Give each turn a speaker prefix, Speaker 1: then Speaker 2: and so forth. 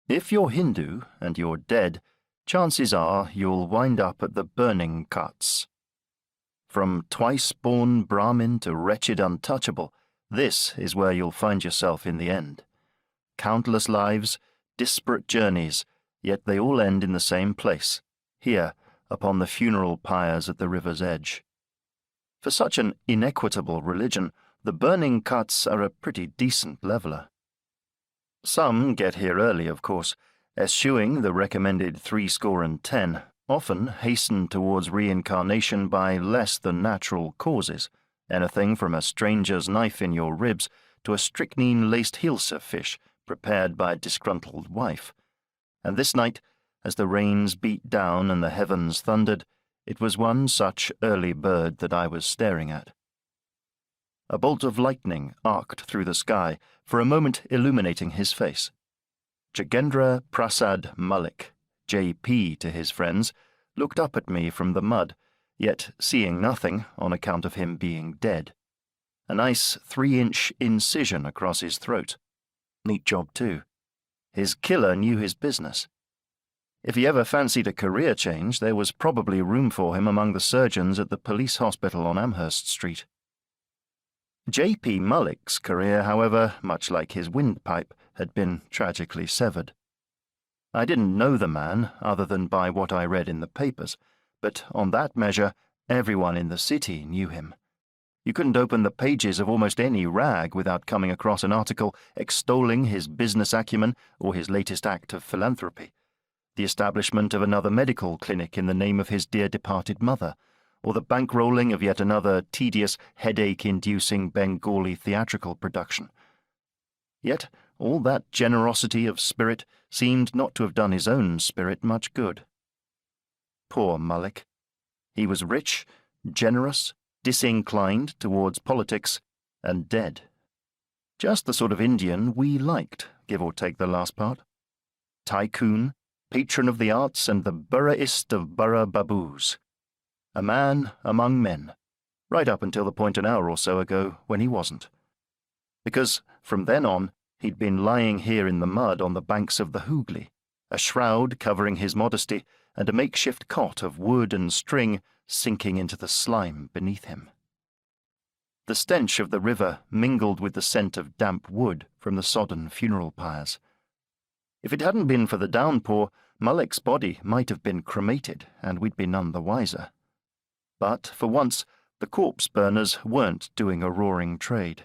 Speaker 1: If you're Hindu and you're dead, chances are you'll wind up at the Burning Ghats. From twice-born Brahmin to wretched untouchable, this is where you'll find yourself in the end. Countless lives, disparate journeys, yet they all end in the same place, here, upon the funeral pyres at the river's edge. For such an inequitable religion, the Burning Ghats are a pretty decent leveller. Some get here early, of course, eschewing the recommended 70, often hasten towards reincarnation by less than natural causes, anything from a stranger's knife in your ribs to a strychnine-laced hilsa fish prepared by a disgruntled wife. And this night, as the rains beat down and the heavens thundered, it was one such early bird that I was staring at. A bolt of lightning arced through the sky, for a moment illuminating his face. Jagendra Prasad Malik, J.P. to his friends, looked up at me from the mud, yet seeing nothing on account of him being dead. A nice 3-inch incision across his throat. Neat job, too. His killer knew his business. If he ever fancied a career change, there was probably room for him among the surgeons at the police hospital on Amherst Street. J.P. Malik's career, however, much like his windpipe, had been tragically severed. I didn't know the man, other than by what I read in the papers, but on that measure, everyone in the city knew him. You couldn't open the pages of almost any rag without coming across an article extolling his business acumen or his latest act of philanthropy, the establishment of another medical clinic in the name of his dear departed mother, or the bankrolling of yet another tedious, headache-inducing Bengali theatrical production. Yet all that generosity of spirit seemed not to have done his own spirit much good. Poor Malik. He was rich, generous, disinclined towards politics, and dead. Just the sort of Indian we liked, give or take the last part. Tycoon, patron of the arts, and the Burraist of Burra Baboos. A man among men, right up until the point an hour or so ago when he wasn't. Because from then on, he'd been lying here in the mud on the banks of the Hooghly, a shroud covering his modesty, and a makeshift cot of wood and string sinking into the slime beneath him. The stench of the river mingled with the scent of damp wood from the sodden funeral pyres. If it hadn't been for the downpour, Malik's body might have been cremated, and we'd be none the wiser. But, for once, the corpse burners weren't doing a roaring trade.